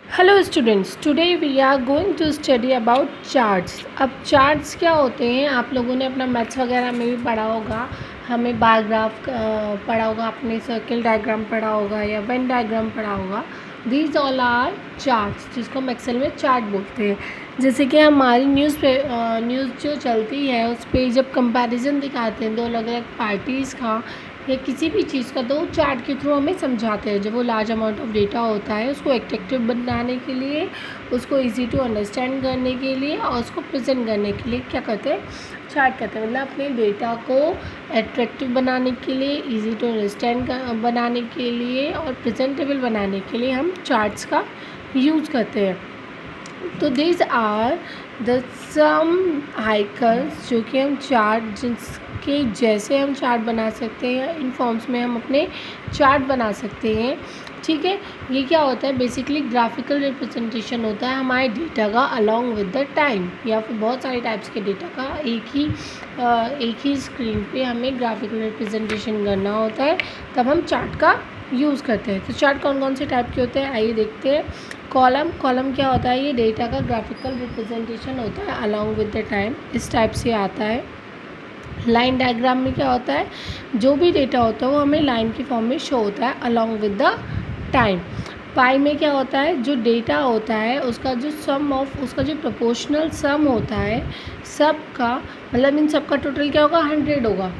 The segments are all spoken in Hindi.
Hello students, today we are going to study about charts. अब चार्ट्स क्या होते हैं, आप लोगों ने अपना मैथ्स वगैरह में भी पढ़ा होगा। हमें बार ग्राफ पढ़ा होगा, आपने सर्किल डायग्राम पढ़ा होगा या वेन डायग्राम पढ़ा होगा। दीज ऑल आर चार्ट्स, जिसको हम एक्सेल में चार्ट बोलते हैं। जैसे कि हमारी न्यूज़ जो चलती है उस पर जब कंपैरिजन दिखाते हैं दो अलग अलग पार्टीज़ का या किसी भी चीज़ का, तो चार्ट के थ्रू हमें समझाते हैं। जब वो लार्ज अमाउंट ऑफ डेटा होता है उसको एट्रैक्टिव बनाने के लिए, उसको इजी टू अंडरस्टैंड करने के लिए और उसको प्रेजेंट करने के लिए क्या करते हैं, चार्ट करते हैं। मतलब अपने डेटा को एट्रैक्टिव बनाने के लिए, इजी टू अंडरस्टैंड बनाने के लिए और प्रेजेंटेबल बनाने के लिए हम चार्ट्स का यूज़ करते हैं। तो this are the some icons जो कि हम चार्ट, जिसके जैसे हम चार्ट बना सकते हैं, इन फॉर्म्स में हम अपने चार्ट बना सकते हैं। ठीक है, ये क्या होता है, बेसिकली ग्राफिकल रिप्रेजेंटेशन होता है हमारे डेटा का अलॉन्ग विद द टाइम, या फिर बहुत सारे टाइप्स के डेटा का एक ही स्क्रीन पे हमें ग्राफिकल रिप्रेजेंटेशन करना होता है, तब हम चार्ट का यूज़ करते हैं। तो चार्ट कौन कौन से टाइप के होते हैं आइए देखते हैं। कॉलम क्या होता है, ये डेटा का ग्राफिकल रिप्रेजेंटेशन होता है अलॉन्ग विद द टाइम, इस टाइप से आता है। लाइन डायग्राम में क्या होता है, जो भी डेटा होता है वो हमें लाइन की फॉर्म में शो होता है अलॉन्ग विद द टाइम। पाई में क्या होता है, जो डेटा होता है उसका जो उसका जो प्रोपोर्शनल सम होता है सब का, मतलब इन सब का टोटल क्या होगा, 100 होगा।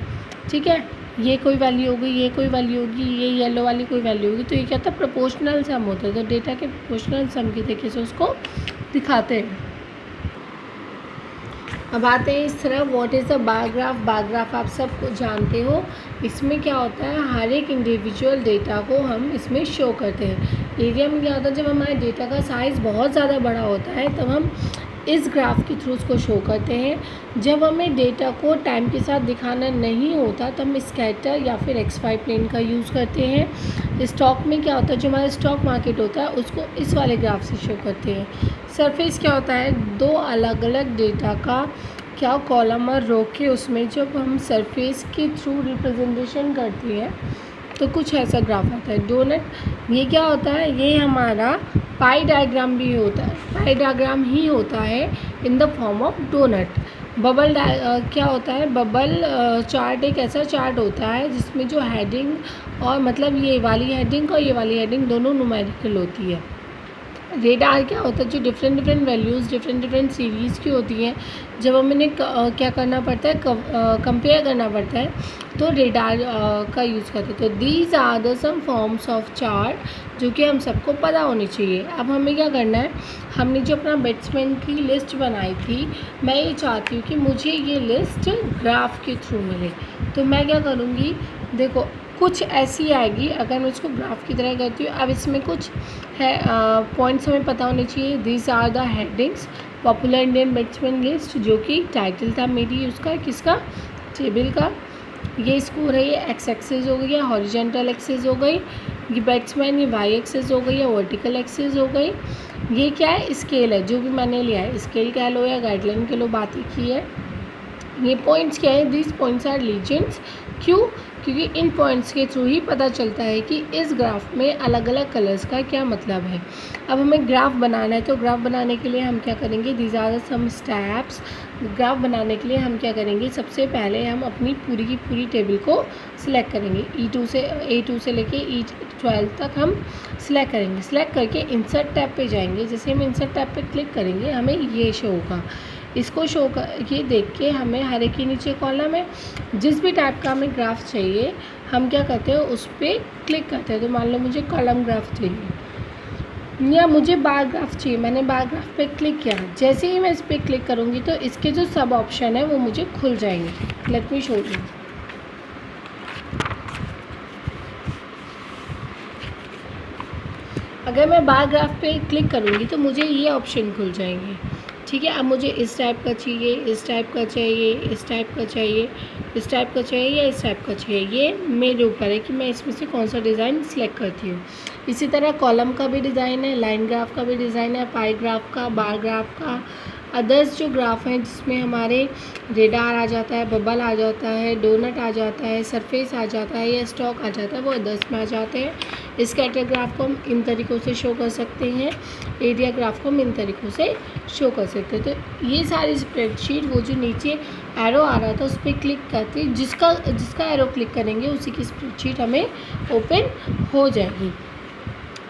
ठीक है, ये कोई वैल्यू होगी, ये कोई वैल्यू होगी, ये येलो वाली कोई वैल्यू होगी, तो ये क्या होता है, प्रोपोर्शनल सम होता है। तो डेटा के प्रोपोर्शनल सम के तरीके से उसको दिखाते हैं। अब आते हैं इस तरह, what is a bar graph. Bar graph आप सब जानते हो, इसमें क्या होता है, हर एक इंडिविजुअल डेटा को हम इसमें शो करते हैं। एरिया में क्या होता है, जब हमारे डेटा का साइज़ बहुत ज़्यादा बड़ा होता है तब हम इस ग्राफ के थ्रू उसको शो करते हैं। जब हमें डेटा को टाइम के साथ दिखाना नहीं होता तो हम स्कैटर या फिर XY प्लेन का यूज़ करते हैं। स्टॉक में क्या होता है, जो हमारा स्टॉक मार्केट होता है उसको इस वाले ग्राफ से शो करते हैं। सरफेस क्या होता है, दो अलग अलग डेटा का क्या कॉलम और रो के उसमें जब हम सरफेस के थ्रू रिप्रेजेंटेशन करते हैं तो कुछ ऐसा ग्राफ आता है। डोनट, ये क्या होता है, ये हमारा पाई डायग्राम भी होता है, पाई डायग्राम ही होता है in the form of donut. Bubble क्या होता है, बबल चार्ट एक ऐसा चार्ट होता है जिसमें जो हेडिंग और मतलब ये वाली हेडिंग और ये वाली हेडिंग दोनों न्यूमेरिकल होती है। रेडार क्या होता है, जो डिफरेंट वैल्यूज़ डिफरेंट सीरीज़ की होती हैं, जब हमें क्या करना पड़ता है, कंपेयर करना पड़ता है, तो रेडार का यूज़ करते हैं। तो these are the some forms of chart जो कि हम सबको पता होनी चाहिए। अब हमें क्या करना है, हमने जो अपना बैट्समैन की लिस्ट बनाई थी, मैं ये चाहती हूँ कि मुझे ये लिस्ट ग्राफ के थ्रू मिले। तो मैं क्या करूँगी, देखो कुछ ऐसी आएगी अगर मैं इसको ग्राफ की तरह करती हूँ। अब इसमें कुछ है पॉइंट्स हमें पता होने चाहिए। This are the headings, popular Indian batsman list, जो कि टाइटल था मेरी उसका, किसका, टेबल का। ये स्कोर है, ये एक्स एक्सिस हो गई है, हॉरिजेंटल एक्सिस हो गई, ये बैट्समैन, ये वाई एक्सिस हो गई है, वर्टिकल एक्सिस हो गई। ये क्या है, स्केल है, जो भी मैंने लिया है, स्केल कह लो या गाइडलाइन कह लो, बात ही की है। ये पॉइंट्स क्या है, दिस पॉइंट्स आर लीजेंड्स। क्यों, क्योंकि इन पॉइंट्स के थ्रू ही पता चलता है कि इस ग्राफ में अलग अलग कलर्स का क्या मतलब है। अब हमें ग्राफ बनाना है, तो ग्राफ बनाने के लिए हम क्या करेंगे, these are some steps. Graph बनाने के लिए हम क्या करेंगे, सबसे पहले हम अपनी पूरी की पूरी टेबल को सिलेक्ट करेंगे। A2 से लेके E12 तक हम सिलेक्ट करेंगे। सिलेक्ट करके इंसर्ट टैब पे जाएंगे। जैसे हम इंसर्ट टैब पे क्लिक करेंगे हमें ये शो होगा। इसको शो कर ये देख के हमें हर एक के नीचे कॉलम है, जिस भी टाइप का हमें ग्राफ चाहिए हम क्या करते हैं, उस पर क्लिक करते हैं। तो मान लो मुझे कॉलम ग्राफ चाहिए या मुझे बार ग्राफ चाहिए, मैंने बार ग्राफ पे क्लिक किया। जैसे ही मैं इस पर क्लिक करूँगी तो इसके जो सब ऑप्शन है वो मुझे खुल जाएंगे। Let me show you. अगर मैं बार ग्राफ पे क्लिक करूँगी तो मुझे ये ऑप्शन खुल जाएंगे। ठीक है, अब मुझे इस टाइप का चाहिए, इस टाइप का चाहिए, इस टाइप का चाहिए, इस टाइप का चाहिए या इस टाइप का चाहिए, ये मेरे ऊपर है कि मैं इसमें से कौन सा डिज़ाइन सिलेक्ट करती हूँ। इसी तरह कॉलम का भी डिज़ाइन है, लाइन ग्राफ का भी डिज़ाइन है, पाई ग्राफ का, बार ग्राफ का, अदर्स जो ग्राफ हैं जिसमें हमारे रेडार आ जाता है, बबल आ जाता है, डोनट आ जाता है, सरफेस आ जाता है या स्टॉक आ जाता है, वो अदर्स में आ जाते हैं। स्कैटर ग्राफ को हम इन तरीक़ों से शो कर सकते हैं, एरिया ग्राफ को हम इन तरीक़ों से शो कर सकते हैं। तो ये सारी स्प्रेडशीट, वो जो नीचे एरो आ रहा था उस पर क्लिक करके जिसका एरो क्लिक करेंगे उसी की स्प्रेडशीट हमें ओपन हो जाएगी।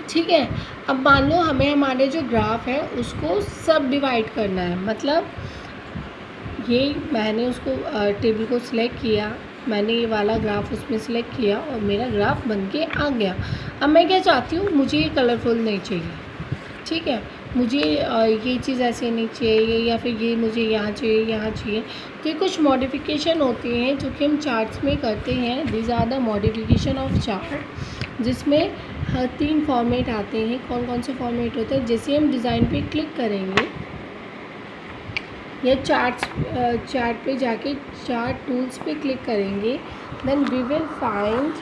ठीक है, अब मान लो हमें हमारे जो ग्राफ है उसको सब डिवाइड करना है। मतलब ये मैंने उसको टेबल को सिलेक्ट किया, मैंने ये वाला ग्राफ उसमें सिलेक्ट किया और मेरा ग्राफ बन के आ गया। अब मैं क्या चाहती हूँ, मुझे ये कलरफुल नहीं चाहिए। ठीक है, मुझे ये चीज़ ऐसे नहीं चाहिए या फिर ये मुझे यहाँ चाहिए, यहाँ चाहिए। तो ये कुछ मॉडिफिकेशन होते हैं जो कि हम चार्ट्स में करते हैं। This are the modification of chart, जिसमें हर 3 फॉर्मेट आते हैं। कौन कौन से फॉर्मेट होते हैं? जैसे हम डिज़ाइन पे क्लिक करेंगे या चार्ट पे जाके चार्ट टूल्स पे क्लिक करेंगे, then we will find,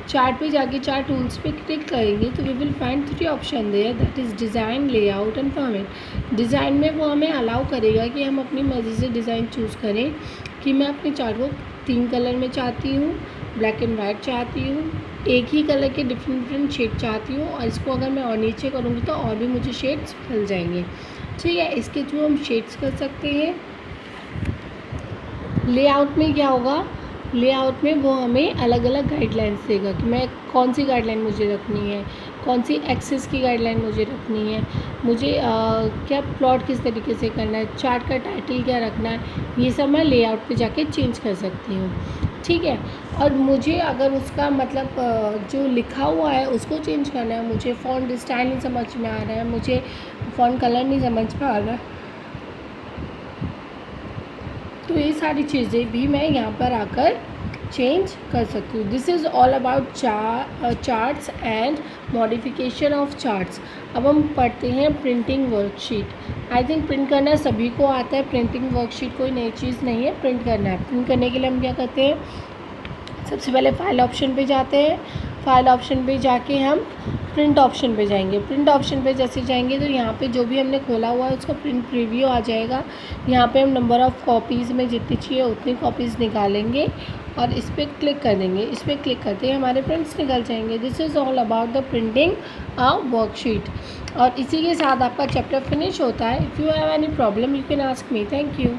chart पे जाके चार्ट टूल्स पे क्लिक करेंगे तो we will find 3 option there, that is design, layout and format. Design में वो हमें अलाउ करेगा कि हम अपनी मर्ज़ी से डिज़ाइन चूज़ करें कि मैं अपने चार्ट को 3 कलर में चाहती हूँ, ब्लैक एंड वाइट चाहती हूँ, एक ही कलर के डिफरेंट शेड चाहती हूँ, और इसको अगर मैं और नीचे करूँगी तो और भी मुझे शेड्स मिल जाएंगे। ठीक है, इसके थ्रू हम शेड्स कर सकते हैं। लेआउट में क्या होगा, लेआउट में वो हमें अलग अलग गाइडलाइंस देगा कि मैं कौन सी गाइडलाइन मुझे रखनी है, कौन सी एक्सेस की गाइडलाइन मुझे रखनी है, मुझे क्या प्लॉट किस तरीके से करना है, चार्ट का टाइटल क्या रखना है, ये सब मैं लेआउट पे जाके चेंज कर सकती हूँ। ठीक है, और मुझे अगर उसका मतलब जो लिखा हुआ है उसको चेंज करना है, मुझे फ़ॉन्ट स्टाइल नहीं समझ में आ रहा है, मुझे फ़ॉन्ट कलर नहीं समझ में आ रहा है, तो ये सारी चीज़ें भी मैं यहाँ पर आकर चेंज कर सकती हूँ। This is all about charts and modification of charts. अब हम पढ़ते हैं printing worksheet. I think print करना सभी को आता है, प्रिंटिंग वर्कशीट कोई नई चीज़ नहीं है, प्रिंट करना है। प्रिंट करने के लिए हम क्या करते हैं, सबसे पहले फाइल ऑप्शन पे जाते हैं, फाइल ऑप्शन पे जाके हम प्रिंट ऑप्शन पे जाएंगे। प्रिंट ऑप्शन पे जैसे जाएंगे तो यहाँ पे जो भी हमने खोला हुआ है उसका प्रिंट प्रीव्यू आ जाएगा। यहाँ पे हम नंबर ऑफ़ कॉपीज़ में जितनी चाहिए उतनी कॉपीज़ निकालेंगे और इस पर क्लिक कर देंगे। इस पर क्लिक करते ही हमारे प्रिंट्स निकल जाएंगे। This is all about the printing a worksheet. और इसी के साथ आपका चैप्टर फिनिश होता है। If you have any problem you can ask me. Thank you.